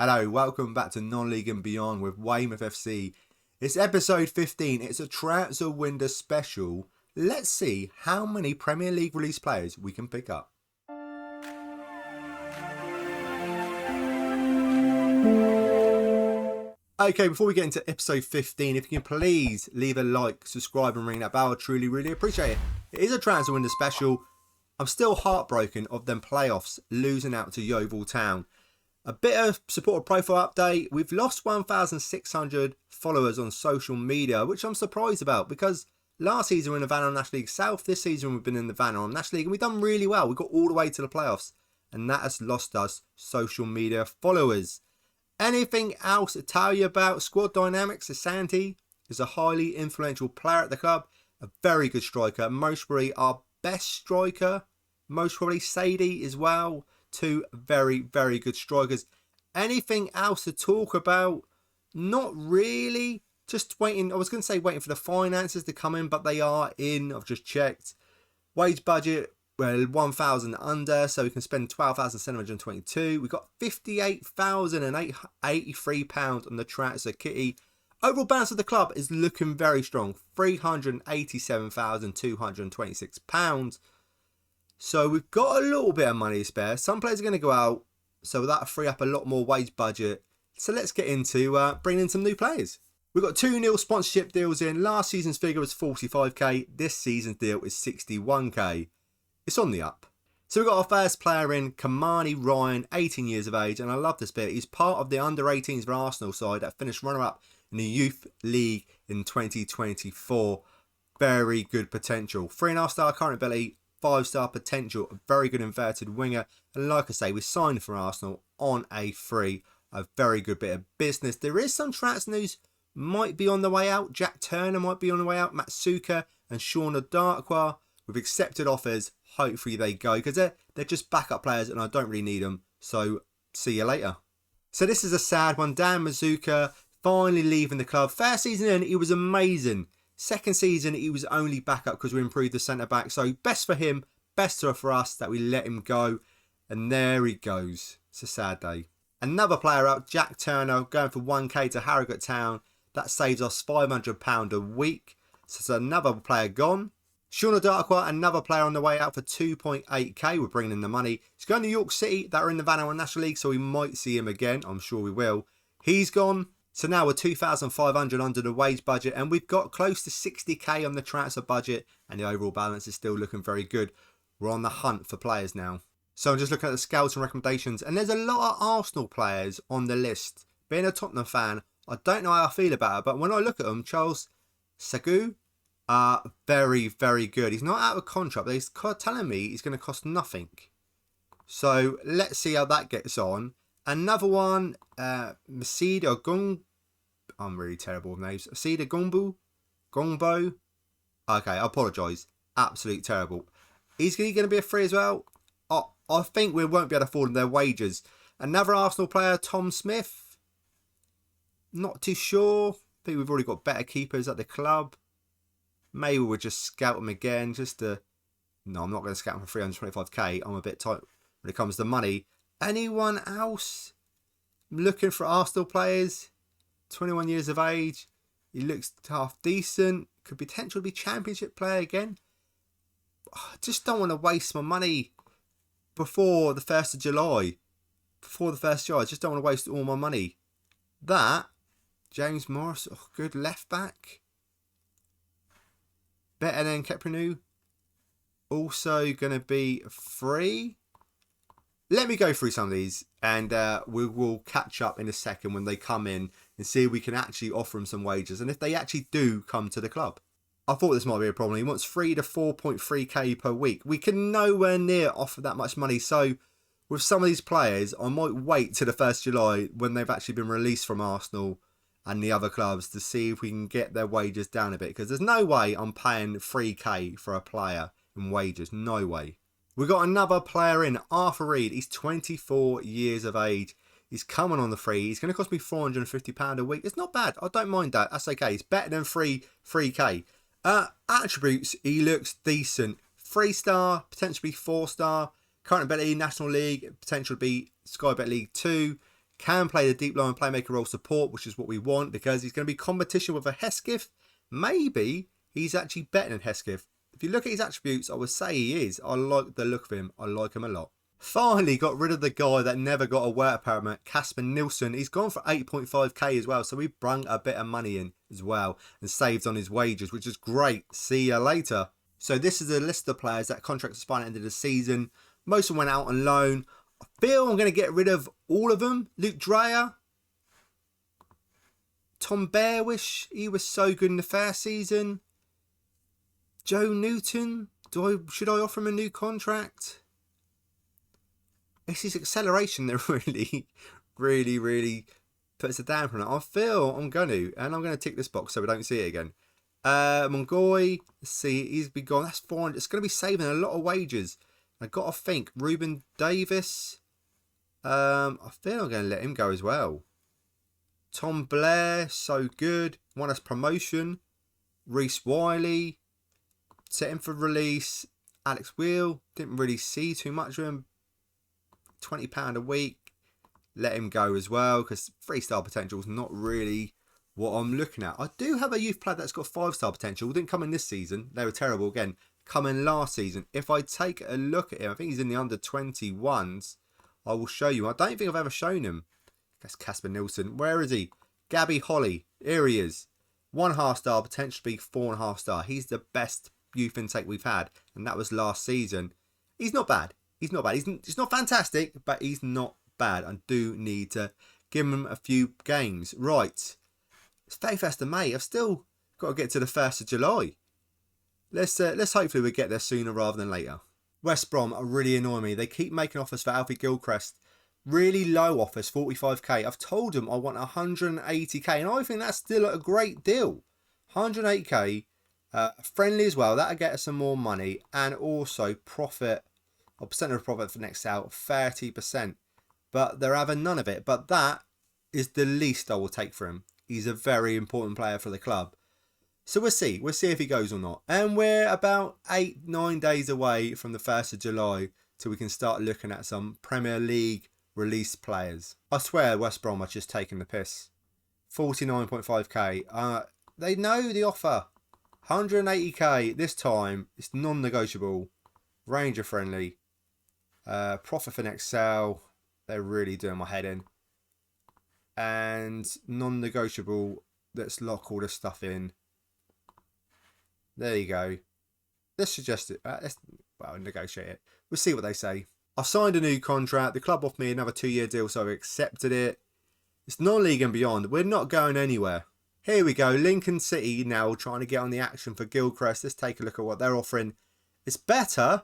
Hello, welcome back to Non-League and Beyond with Weymouth FC. It's episode 15. It's a transfer window special. Let's see how many Premier League release players we can pick up. Okay, before we get into episode 15, if you can please leave a like, subscribe and ring that bell, I truly, really appreciate it. It is a transfer window special. I'm still heartbroken of them playoffs losing out to Yeovil Town. A bit of supporter profile update. We've lost 1,600 followers on social media, which I'm surprised about because last season we were in the Vanarm National League South. This season we've been in the Vanarm National League and we've done really well. We got all the way to the playoffs and that has lost us social media followers. Anything else to tell you about squad dynamics? Asante is a highly influential player at the club, a very good striker. Most probably our best striker. Most probably Sadie as well. Two very, very good strikers. Anything else to talk about? Not really. Just waiting. I was going to say waiting for the finances to come in, but they are in. I've just checked. Wage budget, well, 1,000 under, so we can spend 12,722. We've got £58,083 on the transfer kitty. Overall balance of the club is looking very strong. £387,226. So we've got a little bit of money to spare. Some players are going to go out, so that'll free up a lot more wage budget. So let's get into bringing in some new players. We've got 2 new sponsorship deals in. Last season's figure was 45k. This season's deal is 61k. It's on the up. So we've got our first player in, Kamani Ryan, 18 years of age. And I love this bit. He's part of the under-18s for Arsenal side that finished runner-up in the Youth League in 2024. Very good potential. 3.5-star current ability. 5-star potential, a very good inverted winger. And like I say, we signed for Arsenal on a free. A very good bit of business. There is some transfer news might be on the way out. Jack Turner might be on the way out. Matsuka and Shauna Darkwa. We've accepted offers. Hopefully they go because they're just backup players and I don't really need them. So see you later. So this is a sad one. Dan Mazuka finally leaving the club. First season in, he was amazing. Second season, he was only backup because we improved the centre-back. So best for him, best for us that we let him go. And there he goes. It's a sad day. Another player out, Jack Turner, going for 1k to Harrogate Town. That saves us £500 a week. So it's another player gone. Shauna Darkwa, another player on the way out for 2.8k. We're bringing in the money. He's going to York City that are in the Vanarm National League, so we might see him again. I'm sure we will. He's gone. So now we're 2,500 under the wage budget and we've got close to 60k on the transfer budget and the overall balance is still looking very good. We're on the hunt for players now. So I'm just looking at the scouts and recommendations and there's a lot of Arsenal players on the list. Being a Tottenham fan, I don't know how I feel about it, but when I look at them, Charles Sagu are very, very good. He's not out of contract, but he's telling me he's going to cost nothing. So let's see how that gets on. Another one, Masida Gung. I'm really terrible with names. Masida Gongbo. Okay, I apologise. Absolute terrible. He's going to be a free as well. I think we won't be able to afford their wages. Another Arsenal player, Tom Smith. Not too sure. I think we've already got better keepers at the club. Maybe we'll just scout them again. No, I'm not going to scout them for 325k. I'm a bit tight when it comes to money. Anyone else? I'm looking for Arsenal players. 21 years of age. He looks half decent. Could potentially be championship player again. I just don't want to waste my money before the 1st of July. I just don't want to waste all my money. That, James Morris, good left back. Better than Keprinu. Also going to be free. Let me go through some of these and we will catch up in a second when they come in and see if we can actually offer them some wages and if they actually do come to the club. I thought this might be a problem. He wants 3 to 4.3k per week. We can nowhere near offer that much money. So with some of these players, I might wait till the 1st of July when they've actually been released from Arsenal and the other clubs to see if we can get their wages down a bit. Because there's no way I'm paying 3k for a player in wages. No way. We've got another player in, Arthur Reed. He's 24 years of age. He's coming on the free. He's going to cost me £450 a week. It's not bad. I don't mind that. That's okay. It's better than 3k. Attributes, he looks decent. 3-star, potentially 4-star. Current ability, National League, potential to be Sky Bet League 2. Can play the deep line playmaker role support, which is what we want because he's going to be competition with a Hesketh. Maybe he's actually better than Hesketh. If you look at his attributes, I would say he is. I like the look of him. I like him a lot. Finally got rid of the guy that never got a work permit, Casper Nilsson. He's gone for 8.5k as well, so we brung a bit of money in as well and saved on his wages, which is great. See you later. So this is a list of players that contracts expire at the end of the season. Most of them went out on loan. I feel I'm going to get rid of all of them. Luke Dreyer. Tom Bearwish. He was so good in the first season. Joe Newton. Should I offer him a new contract? It's his acceleration that really puts a damper on it. I feel I'm going to. And I'm going to tick this box so we don't see it again. Mongoy. Let's see. He's been gone. That's fine. It's going to be saving a lot of wages. I got to think. Ruben Davis. I feel I'm going to let him go as well. Tom Blair. So good. Won us promotion. Reece Wiley. Set him for release. Alex Wheel. Didn't really see too much of him. £20 a week. Let him go as well because 3-star potential is not really what I'm looking at. I do have a youth player that's got 5-star potential. Didn't come in this season. They were terrible again. Come in last season. If I take a look at him, I think he's in the under 21s. I will show you. I don't think I've ever shown him. That's Casper Nilsson. Where is he? Gabby Holly. Here he is. 1.5 star, potentially 4.5 star. He's the best youth intake we've had, and that was last season. He's not bad. He's not bad. He's not fantastic, but he's not bad. I do need to give him a few games. Right. It's 31st of May. I've still got to get to the 1st of July. Let's hopefully we get there sooner rather than later. West Brom are really annoying me. They keep making offers for Alfie Gilchrist. Really low offers, 45k. I've told them I want 180k, and I think that's still a great deal. 180k, friendly as well. That'll get us some more money, and also profit, or percent of profit for next sale, 30%. But they're having none of it. But that is the least I will take for him. He's a very important player for the club. So we'll see. We'll see if he goes or not. And we're about 8-9 days away from the 1st of July till we can start looking at some Premier League release players. I swear West Brom are just taking the piss. 49.5k. They know the offer. 180k this time. It's non-negotiable. Ranger friendly. Profit for next sale. They're really doing my head in. And non-negotiable. Let's lock all this stuff in. There you go. Let's suggest it. Let's negotiate it. We'll see what they say. I've signed a new contract. The club offered me another 2-year deal, so I've accepted it. It's non-league and beyond. We're not going anywhere. Here we go. Lincoln City now trying to get on the action for Gilchrist. Let's take a look at what they're offering. It's better.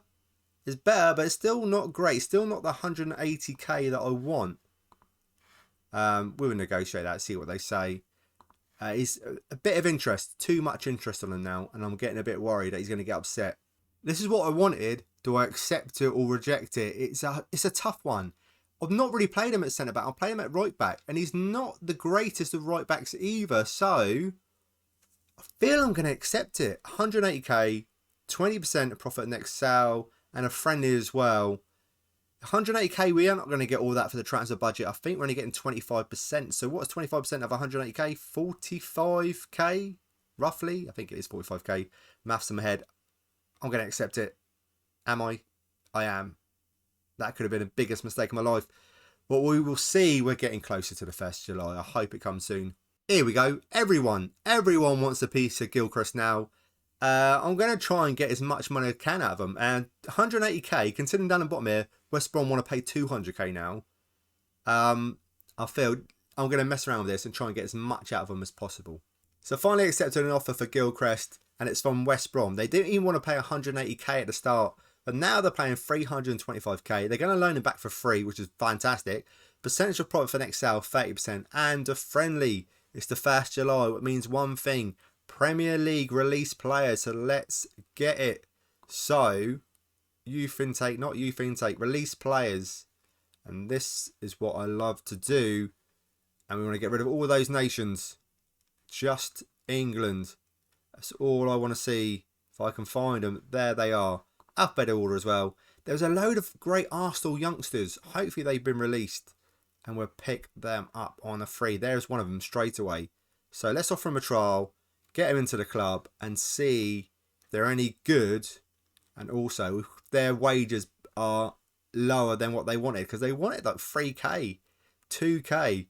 It's better, but it's still not great. Still not the 180k that I want. We'll negotiate that, see what they say. He's a bit of interest. Too much interest on him now, and I'm getting a bit worried that he's going to get upset. This is what I wanted. Do I accept it or reject it? It's a tough one. I've not really played him at centre back. I've played him at right back, and he's not the greatest of right backs either. So I feel I'm going to accept it. 180k, 20% of profit next sale, and a friendly as well. 180k, we are not going to get all that for the transfer budget. I think we're only getting 25%. So what's 25% of 180k? 45k, roughly. I think it is 45k. Maths in my head. I'm going to accept it. Am I? I am. That could have been the biggest mistake of my life. But we will see. We're getting closer to the 1st of July. I hope it comes soon. Here we go. Everyone wants a piece of Gilchrist now. I'm going to try and get as much money as I can out of them. And 180k, considering down the bottom here, West Brom want to pay 200k now. I feel I'm going to mess around with this and try and get as much out of them as possible. So finally accepted an offer for Gilchrist, and it's from West Brom. They didn't even want to pay 180k at the start, but now they're paying 325k. They're going to loan him back for free, which is fantastic. Percentage of profit for next sale, 30%, and a friendly. It's the 1st of July, which means one thing. Premier League release players, so let's get it. So, youth intake, not youth intake, release players. And this is what I love to do. And we want to get rid of all those nations. Just England. That's all I want to see. If I can find them, there they are. Alphabet order as well. There's a load of great Arsenal youngsters. Hopefully they've been released. and we'll pick them up on a free. There's one of them straight away. So let's offer him a trial, get him into the club and see if they're any good. And also, if their wages are lower than what they wanted, because they wanted like 3k, 2k.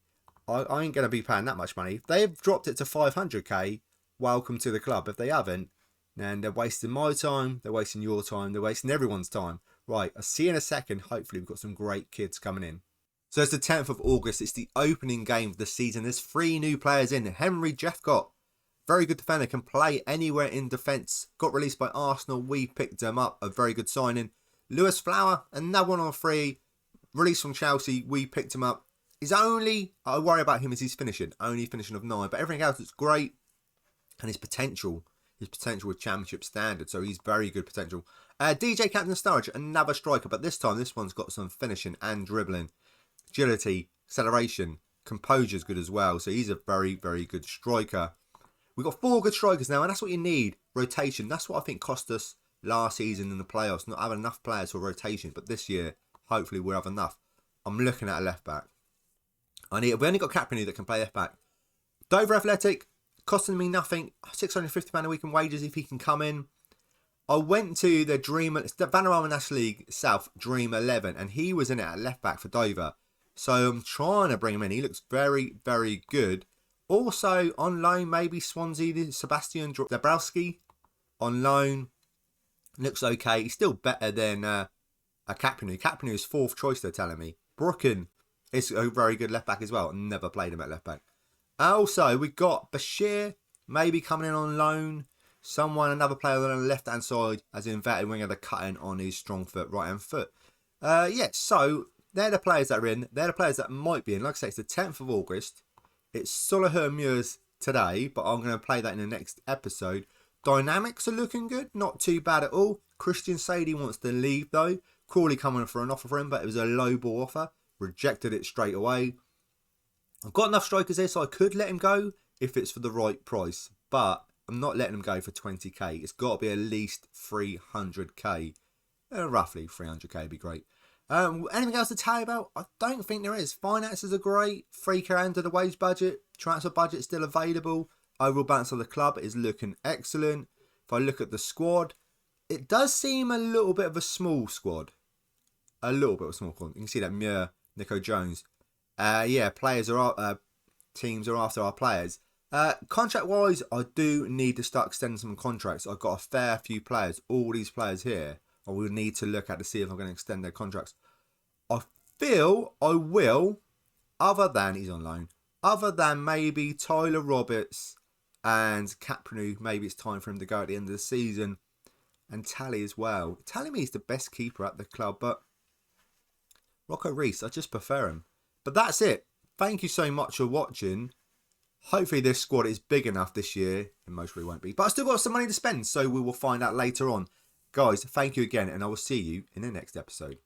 I ain't going to be paying that much money. If they've dropped it to 500k, welcome to the club. If they haven't, then they're wasting my time, they're wasting your time, they're wasting everyone's time. Right, I'll see you in a second. Hopefully, we've got some great kids coming in. So it's the 10th of August. It's the opening game of the season. There's 3 new players in. Henry Jeffcott, very good defender, can play anywhere in defence. Got released by Arsenal. We picked him up. A very good signing. Lewis Flower, another one on free. Released from Chelsea. We picked him up. He's only, I worry about him is his finishing. Only finishing of 9. But everything else is great. And his potential with championship standard. So he's very good potential. DJ Captain Sturridge, another striker. But this time, this one's got some finishing and dribbling. Agility, acceleration, composure's good as well. So he's a very, very good striker. We've got 4 good strikers now, and that's what you need. Rotation. That's what I think cost us last season in the playoffs. Not having enough players for rotation. But this year, hopefully we'll have enough. I'm looking at a left back. We only got Caprini that can play left back. Dover Athletic, costing me nothing. £650 a week in wages if he can come in. I went to the Vanarama National League South Dream 11, and he was in it at left back for Dover. So I'm trying to bring him in. He looks very, very good. Also, on loan, maybe Swansea, Sebastian Dabrowski. On loan. Looks okay. He's still better than a Capinu. Capinu is 4th choice, they're telling me. Brooken is a very good left back as well. Never played him at left back. Also, we've got Bashir, maybe coming in on loan. Another player on the left-hand side, as an inverted winger, the cutting on his strong foot, right-hand foot. So they're the players that are in. They're the players that might be in. Like I say, it's the 10th of August. It's Solihull Muirs today, but I'm going to play that in the next episode. Dynamics are looking good. Not too bad at all. Christian Sadie wants to leave, though. Crawley coming for an offer for him, but it was a low ball offer. Rejected it straight away. I've got enough strikers here, so I could let him go if it's for the right price. But I'm not letting him go for 20k. It's got to be at least 300k. Roughly 300k would be great. Anything else to tell you about? I don't think there is. Finances are great. 3k under the wage budget. Transfer budget still available. Overall balance of the club is looking excellent. If I look at the squad, it does seem a little bit of a small squad. A little bit of a small squad. You can see that Muir, Nico Jones. Players are teams are after our players. Contract-wise, I do need to start extending some contracts. I've got a fair few players. All these players here, I will need to look at to see if I'm going to extend their contracts. I feel I will, other than he's on loan, other than maybe Tyler Roberts and Capnu. Maybe it's time for him to go at the end of the season. And Tally as well. Telling me he's the best keeper at the club, but Rocco Reese, I just prefer him. But that's it. Thank you so much for watching. Hopefully this squad is big enough this year. And most probably won't be. But I still got some money to spend. So we will find out later on. Guys, thank you again. And I will see you in the next episode.